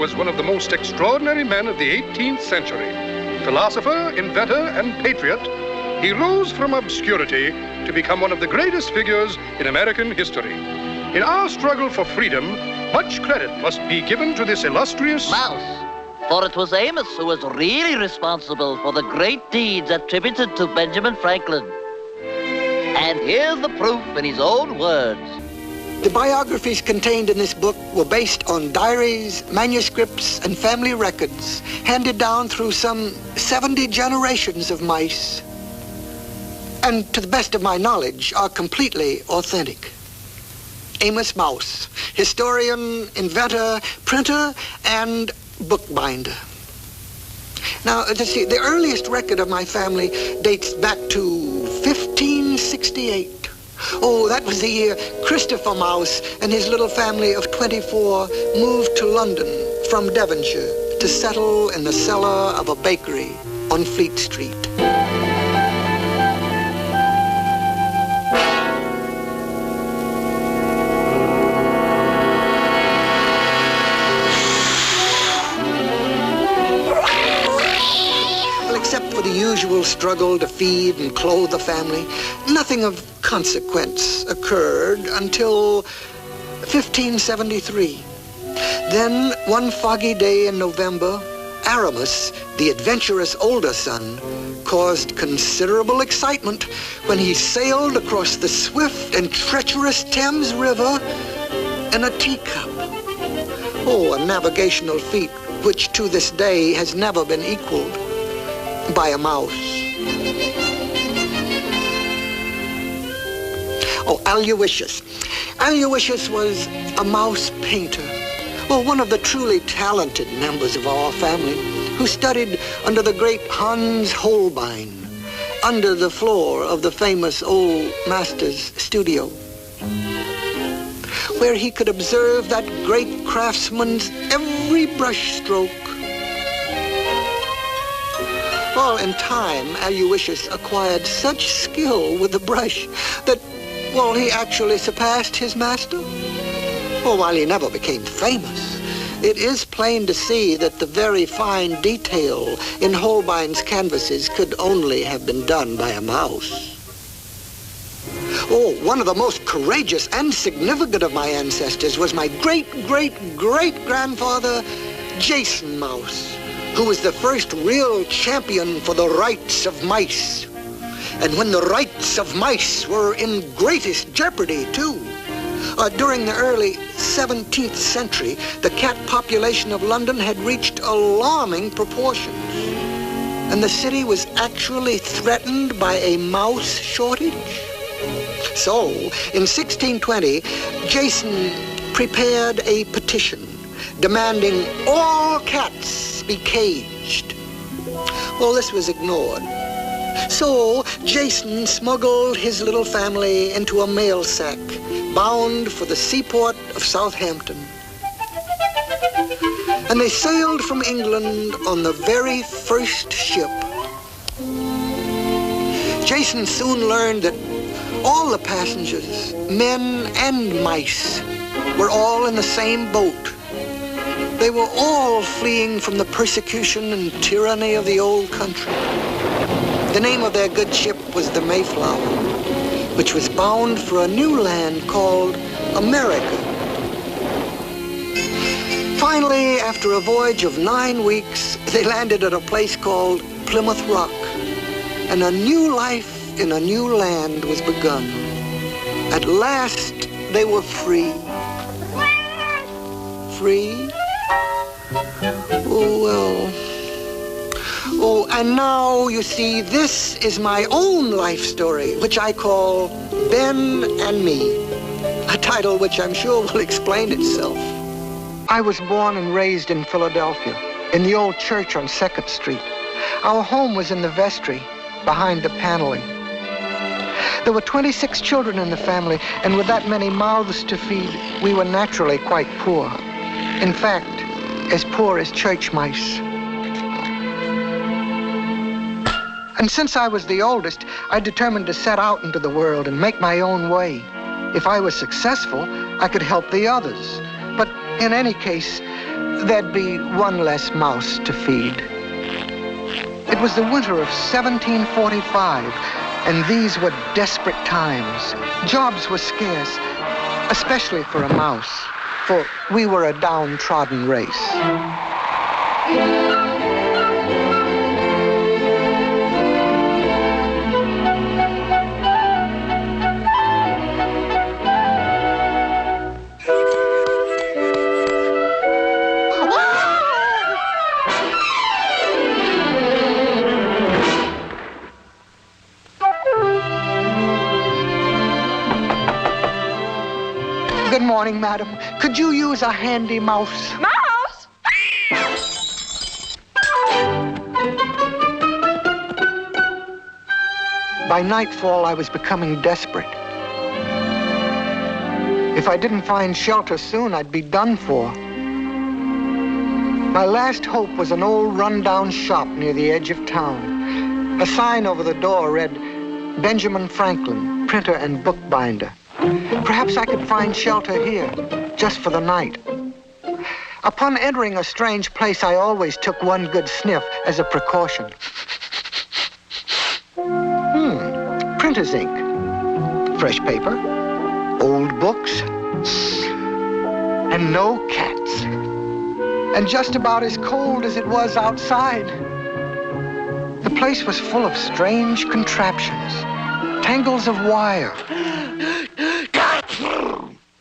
was one of the most extraordinary men of the 18th century. Philosopher, inventor, and patriot, he rose from obscurity to become one of the greatest figures in American history. In our struggle for freedom, much credit must be given to this illustrious Mouse. For it was Amos who was really responsible for the great deeds attributed to Benjamin Franklin. And here's the proof in his own words. The biographies contained in this book were based on diaries, manuscripts, and family records handed down through some 70 generations of mice, and to the best of my knowledge are completely authentic. Amos Mouse, historian, inventor, printer, and bookbinder. Now, let's see, the earliest record of my family dates back to 1568. Oh, that was the year Christopher Mouse and his little family of 24 moved to London from Devonshire to settle in the cellar of a bakery on Fleet Street. Except for the usual struggle to feed and clothe the family, nothing of consequence occurred until 1573. Then, one foggy day in November, Aramis, the adventurous older son, caused considerable excitement when he sailed across the swift and treacherous Thames River in a teacup. Oh, a navigational feat which to this day has never been equaled by a mouse. Oh, Aloysius. Aloysius was a mouse painter. Well, one of the truly talented members of our family who studied under the great Hans Holbein, under the floor of the famous old master's studio, where he could observe that great craftsman's every brush stroke. Well, in time, Aloysius acquired such skill with the brush that, well, he actually surpassed his master. Well, while he never became famous, it is plain to see that the very fine detail in Holbein's canvases could only have been done by a mouse. Oh, one of the most courageous and significant of my ancestors was my great-great-great-grandfather, Jason Mouse, who was the first real champion for the rights of mice. And when the rights of mice were in greatest jeopardy, too. During the early 17th century, the cat population of London had reached alarming proportions. And the city was actually threatened by a mouse shortage. So, in 1620, Jason prepared a petition demanding all cats be caged. Well, this was ignored. So Jason smuggled his little family into a mail sack bound for the seaport of Southampton. And they sailed from England on the very first ship. Jason soon learned that all the passengers, men and mice, were all in the same boat. They were all fleeing from the persecution and tyranny of the old country. The name of their good ship was the Mayflower, which was bound for a new land called America. Finally, after a voyage of 9 weeks, they landed at a place called Plymouth Rock, and a new life in a new land was begun. At last, they were free. Free? Oh, well. Oh, and now, you see, this is my own life story, which I call Ben and Me, a title which I'm sure will explain itself. I was born and raised in Philadelphia, in the old church on 2nd Street. Our home was in the vestry, behind the paneling. There were 26 children in the family, and with that many mouths to feed, we were naturally quite poor. In fact, as poor as church mice. And since I was the oldest, I determined to set out into the world and make my own way. If I was successful, I could help the others. But in any case, there'd be one less mouse to feed. It was the winter of 1745, and these were desperate times. Jobs were scarce, especially for a mouse, for we were a downtrodden race. Good morning, madam. Could you use a handy mouse? Mouse? By nightfall, I was becoming desperate. If I didn't find shelter soon, I'd be done for. My last hope was an old run-down shop near the edge of town. A sign over the door read, Benjamin Franklin, printer and bookbinder. Perhaps I could find shelter here, just for the night. Upon entering a strange place, I always took one good sniff as a precaution. Printer's ink, fresh paper, old books, and no cats. And just about as cold as it was outside. The place was full of strange contraptions, tangles of wire,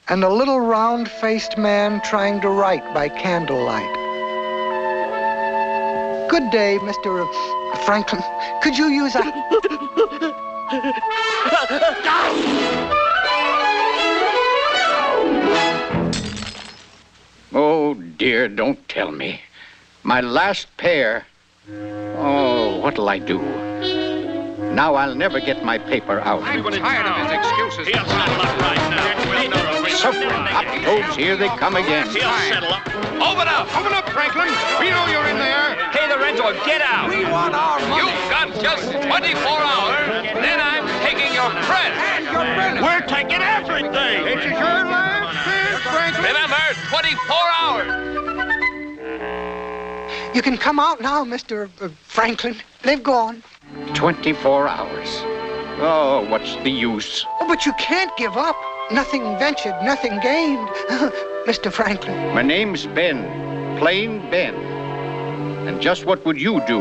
and a little round-faced man trying to write by candlelight. Good day, Mr. Franklin. Could you use a... Oh, dear, don't tell me. My last pair. Oh, what'll I do? Now I'll never get my paper out. I'm tired of his excuses. He'll settle up right now. Suffering uploads, here they come again. He'll settle up. Open up! Open up, Franklin! We know you're in there! Hey, Lorenzo, get out! We want our money! You've got just 24 hours, then I'm taking your credit. And your credit! We're taking everything! This is your last chance, Franklin! Remember, 24 hours. You can come out now, Mr. Franklin. They've gone. 24 hours. Oh, what's the use? Oh, but you can't give up. Nothing ventured, nothing gained. Mr. Franklin. My name's Ben, plain Ben. And just what would you do,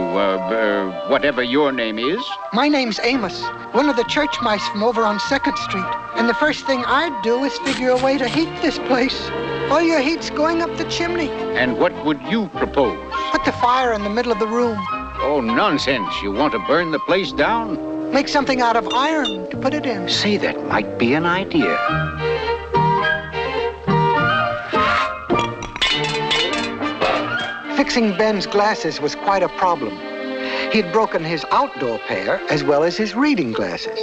whatever your name is? My name's Amos, one of the church mice from over on 2nd Street. And the first thing I'd do is figure a way to heat this place. All your heat's going up the chimney. And what would you propose? Put the fire in the middle of the room. Oh, nonsense. You want to burn the place down? Make something out of iron to put it in. Say, that might be an idea. Fixing Ben's glasses was quite a problem. He'd broken his outdoor pair as well as his reading glasses.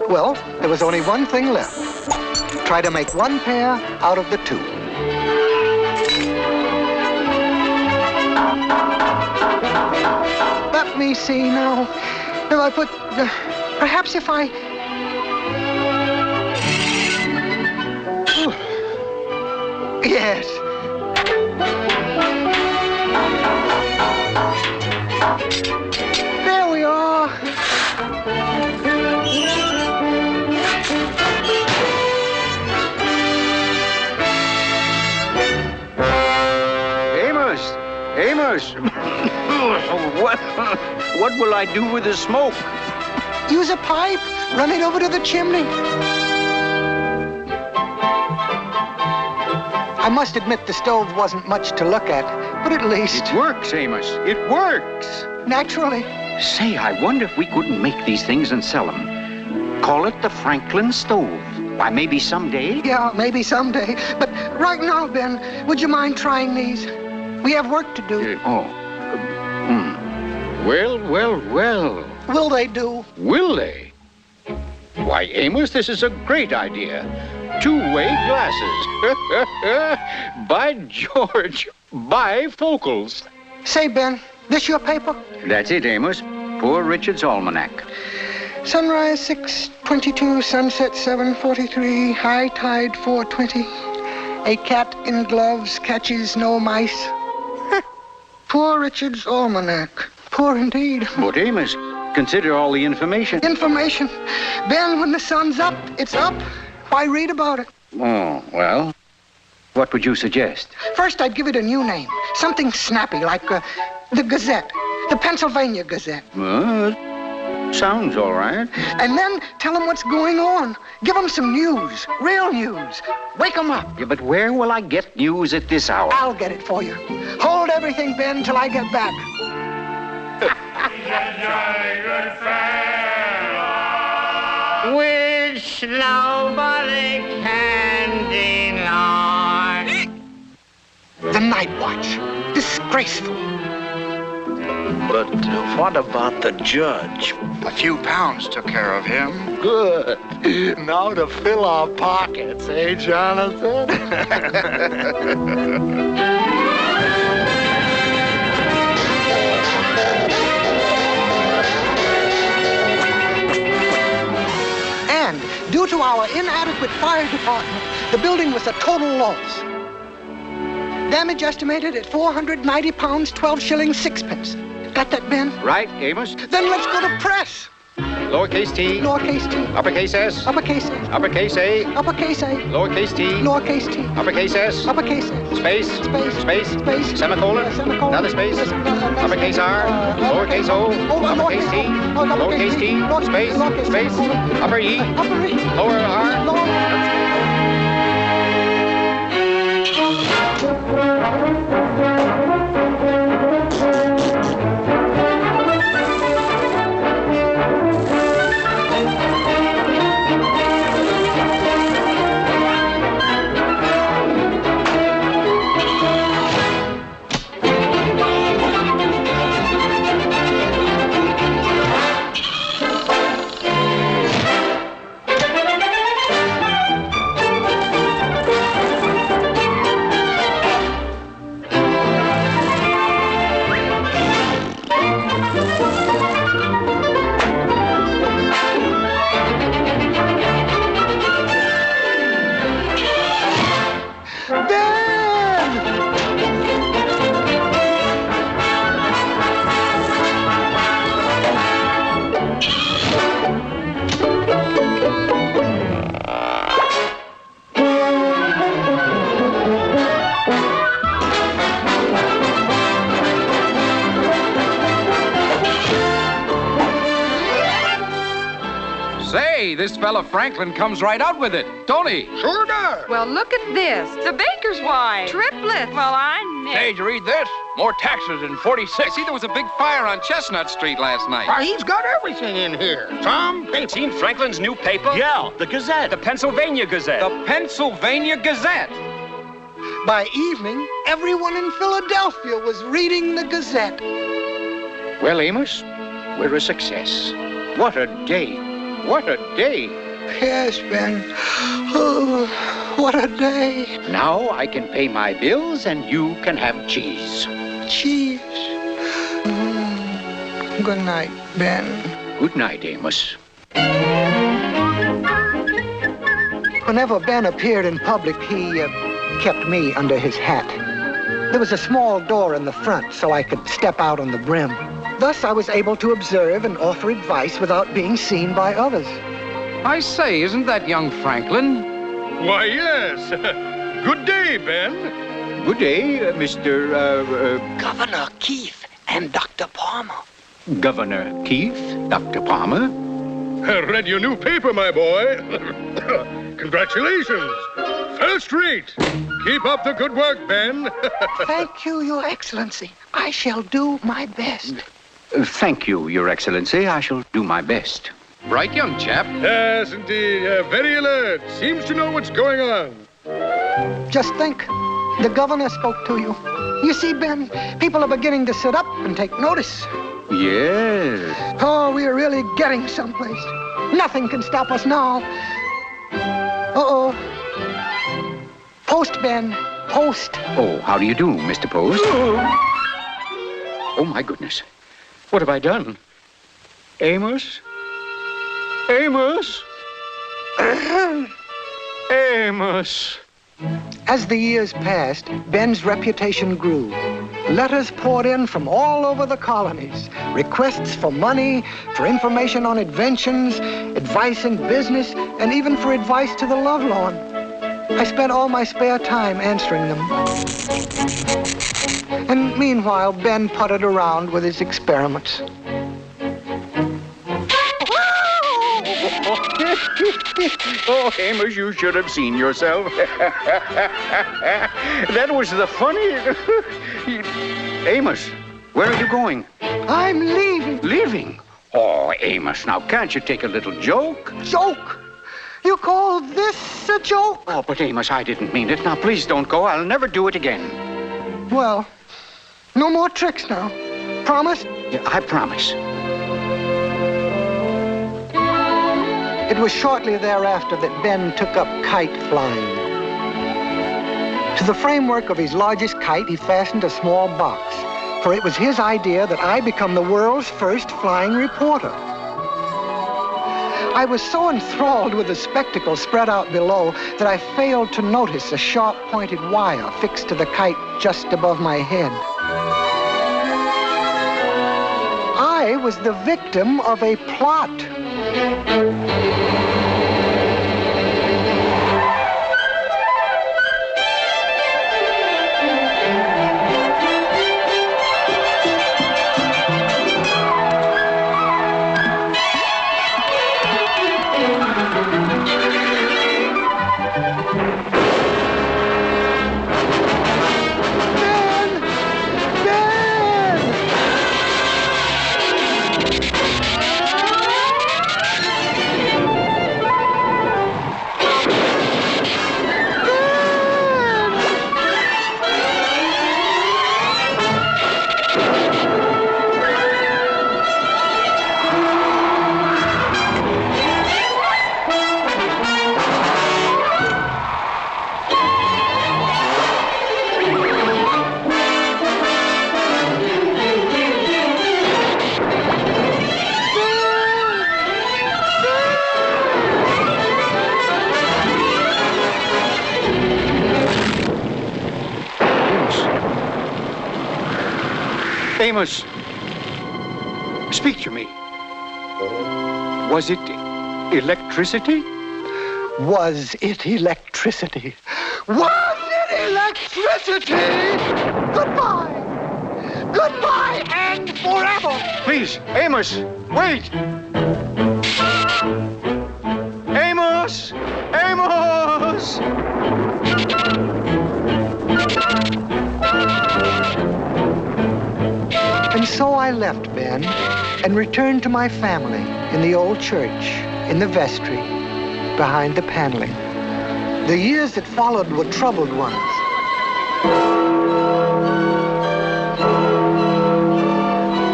Well, there was only one thing left. Try to make one pair out of the two. Let me see now. If I put... perhaps if I... Yes. There we are. Amos! What will I do with the smoke? Use a pipe. Run it over to the chimney. I must admit the stove wasn't much to look at, but at least... It works, Amos. It works. Naturally. Say, I wonder if we couldn't make these things and sell them. Call it the Franklin stove. Why, maybe someday. Yeah, maybe someday. But right now, Ben, would you mind trying these? We have work to do. Well. Will they do? Will they? Why, Amos, this is a great idea. Two-way glasses. By George, bifocals. Say, Ben, this your paper? That's it, Amos. Poor Richard's Almanac. Sunrise 6:22, sunset 7:43, high tide 4:20. A cat in gloves catches no mice. Poor Richard's almanac. Poor indeed. But Amos, consider all the information. Information. Ben, when the sun's up, it's up. Why read about it? Oh, well, what would you suggest? First, I'd give it a new name. Something snappy, like the Gazette. The Pennsylvania Gazette. Sounds all right. And then tell them what's going on. Give them some news. Real news. Wake them up. Yeah, but where will I get news at this hour? I'll get it for you. Hold everything, Ben, till I get back. Which nobody can deny. The Night Watch. Disgraceful. But what about the judge? A few pounds took care of him. Good. Now to fill our pockets, eh, Jonathan? And due to our inadequate fire department, the building was a total loss. Damage estimated at 490 pounds, 12 shillings, 6 pence. Got that, Ben? Right, Amos. Then let's go to press. Lowercase t. Lowercase t. Uppercase s. Uppercase a. Uppercase a. Uppercase a. Lowercase t. Lowercase t. Uppercase s. Uppercase a. Space. Space. Space. Space. Semicolon. Semicolon. Another space. Yes, Uppercase r. Lowercase o. Uppercase t. Lowercase t. Space. Space. Upper e. Upper e. Lower r. Lower. Say, this fella Franklin comes right out with it, don't he? Sure does. Well, look at this. The baker's wife. Triplets. Well, I never. Hey, did you read this? More taxes in 46. See, there was a big fire on Chestnut Street last night. Why, he's got everything in here. Some paper. Seen Franklin's new paper? Yeah, the Gazette. The Pennsylvania Gazette. The Pennsylvania Gazette. By evening, everyone in Philadelphia was reading the Gazette. Well, Amos, we're a success. What a day. What a day. Yes, Ben. Oh, what a day. Now I can pay my bills and you can have cheese. Cheese. Good night, Ben. Good night, Amos. Whenever Ben appeared in public, he kept me under his hat. There was a small door in the front so I could step out on the brim. Thus, I was able to observe and offer advice without being seen by others. I say, isn't that young Franklin? Why, yes. Good day, Ben. Good day, Mr. Governor Keith and Dr. Palmer. Governor Keith, Dr. Palmer. I read your new paper, my boy. Congratulations. First rate. Keep up the good work, Ben. Thank you, Your Excellency. I shall do my best. Thank you, Your Excellency. I shall do my best. Bright young chap. Yes, indeed. Very alert. Seems to know what's going on. Just think, the governor spoke to you. You see, Ben, people are beginning to sit up and take notice. Yes. Oh, we're really getting someplace. Nothing can stop us now. Uh-oh. Post, Ben. Post. Oh, how do you do, Mr. Post? Oh, my goodness. What have I done? Amos? Amos? Amos. As the years passed, Ben's reputation grew. Letters poured in from all over the colonies. Requests for money, for information on inventions, advice in business, and even for advice to the lovelorn. I spent all my spare time answering them. And meanwhile, Ben puttered around with his experiments. Oh, Amos, you should have seen yourself. That was the funniest. Amos, where are you going? I'm leaving. Leaving? Oh, Amos, now can't you take a little joke? Joke? You call this a joke? Oh, but Amos, I didn't mean it. Now, please don't go. I'll never do it again. Well, no more tricks now. Promise? Yeah, I promise. It was shortly thereafter that Ben took up kite flying. To the framework of his largest kite, he fastened a small box, for it was his idea that I become the world's first flying reporter. I was so enthralled with the spectacle spread out below that I failed to notice a sharp-pointed wire fixed to the kite just above my head. I was the victim of a plot. Amos, speak to me. Was it electricity? Was it electricity? Was it electricity? Goodbye! Goodbye and forever! Please, Amos, wait! Amos! Amos! And so I left Ben and returned to my family in the old church, in the vestry, behind the paneling. The years that followed were troubled ones.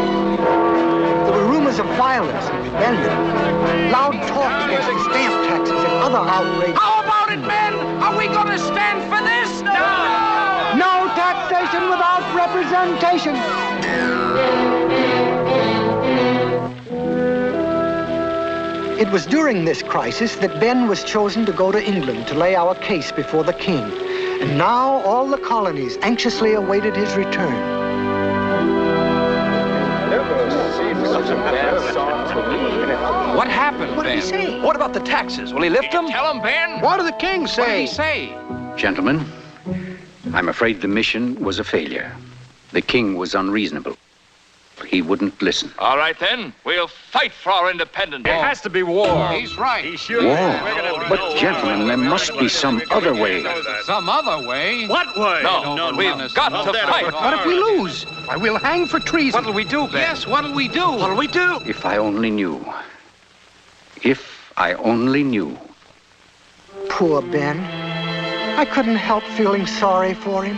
There were rumors of violence and rebellion, loud talk against the stamp taxes and other outrages. How about it, men? Are we going to stand for this? No! No taxation without representation. It was during this crisis that Ben was chosen to go to England to lay our case before the king. And now all the colonies anxiously awaited his return. What happened, What did he Ben? say? What about the taxes? Will he lift them? Tell him, Ben. What did the king What did say? he say? Gentlemen, I'm afraid the mission was a failure. The king was unreasonable. He wouldn't listen. All right, then. We'll fight for our independence. It has to be war. He's right. He should. War? But, gentlemen, there must be some other way. Some other way? What way? No, we've got to fight. What if we lose? Why, we'll hang for treason. What'll we do, Ben? Yes, what'll we do? What'll we do? If I only knew. If I only knew. Poor Ben. I couldn't help feeling sorry for him.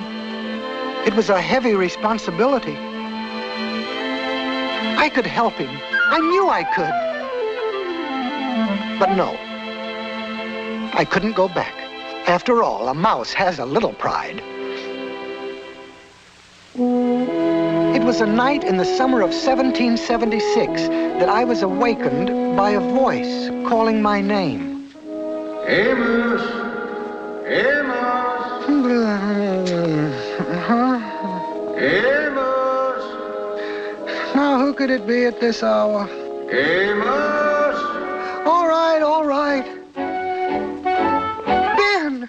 It was a heavy responsibility. I could help him. I knew I could. But no. I couldn't go back. After all, a mouse has a little pride. It was a night in the summer of 1776 that I was awakened by a voice calling my name. Amos! Amos! Huh? Amos! could it be at this hour? Amos! All right. Ben!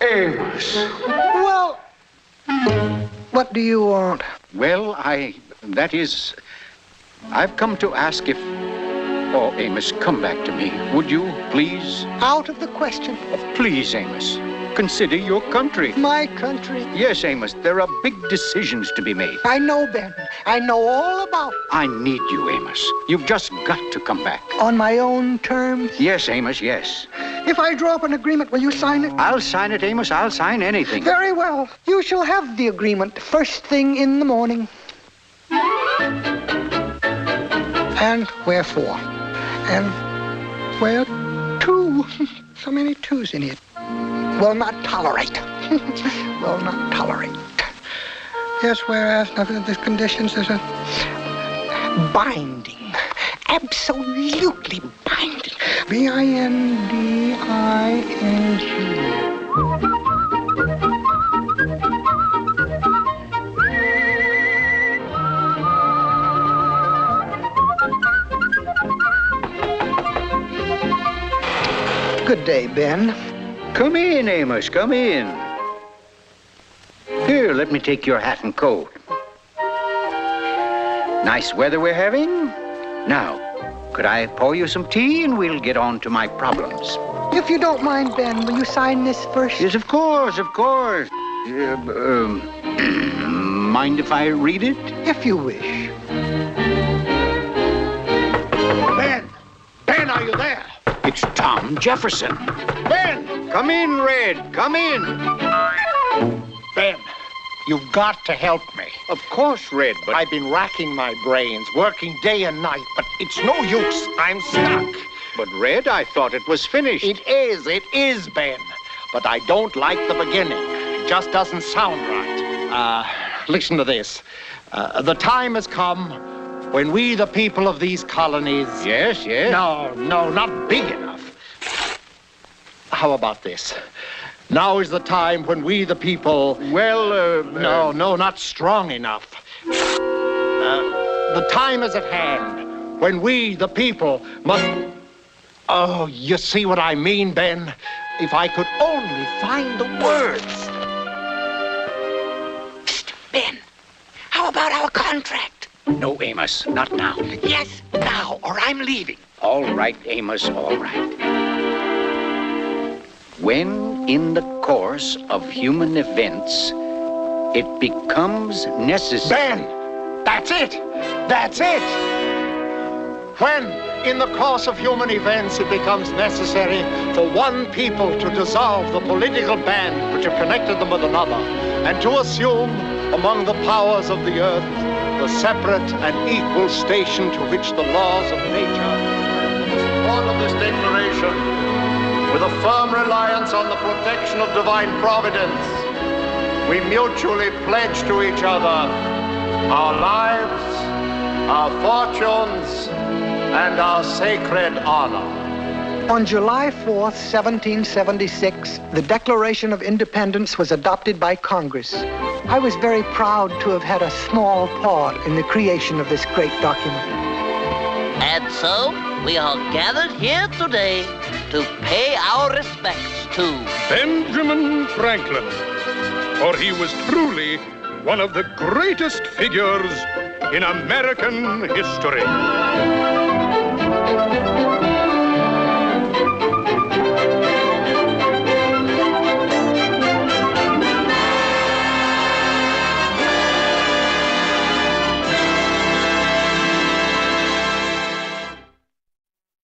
Amos! Well, what do you want? Well, I've come to ask if... Oh, Amos, come back to me, would you, please? Out of the question. Oh, please, Amos, consider your country. My country? Yes, Amos, there are big decisions to be made. I know, Ben. I know all about it. I need you, Amos. You've just got to come back. On my own terms? Yes, Amos, yes. If I draw up an agreement, will you sign it? I'll sign it, Amos. I'll sign anything. Very well. You shall have the agreement first thing in the morning. And wherefore? And where to? So many twos in it. Will not tolerate. Will not tolerate. Yes, whereas the conditions is a binding. Absolutely binding. B-I-N-D-I-N-G. Good day, Ben. Come in, Amos, come in. Here, let me take your hat and coat. Nice weather we're having. Now, could I pour you some tea and we'll get on to my problems? If you don't mind, Ben, will you sign this first? Yes, of course, of course. Mind if I read it? If you wish. Ben, are you there? It's Tom Jefferson. Ben! Come in, Red, come in. Ben, you've got to help me. Of course, Red, but... I've been racking my brains, working day and night, but it's no use. I'm stuck. But, Red, I thought it was finished. It is, Ben. But I don't like the beginning. It just doesn't sound right. Listen to this. The time has come when we, the people of these colonies... Yes. No, not big enough. How about this? Now is the time when we, the people... Well, No, not strong enough. The time is at hand when we, the people, must... Oh, you see what I mean, Ben? If I could only find the words. Psst, Ben, how about our contract? No, Amos, not now. Yes, now, or I'm leaving. All right, Amos, all right. When, in the course of human events, it becomes necessary... Ben! That's it! That's it! When, in the course of human events, it becomes necessary for one people to dissolve the political band which have connected them with another, and to assume, among the powers of the earth, the separate and equal station to which the laws of nature... All of this declaration, with a firm reliance on the protection of divine providence, we mutually pledge to each other our lives, our fortunes, and our sacred honor. On July 4th, 1776, the Declaration of Independence was adopted by Congress. I was very proud to have had a small part in the creation of this great document. And so, we are gathered here today to pay our respects to Benjamin Franklin, for he was truly one of the greatest figures in American history.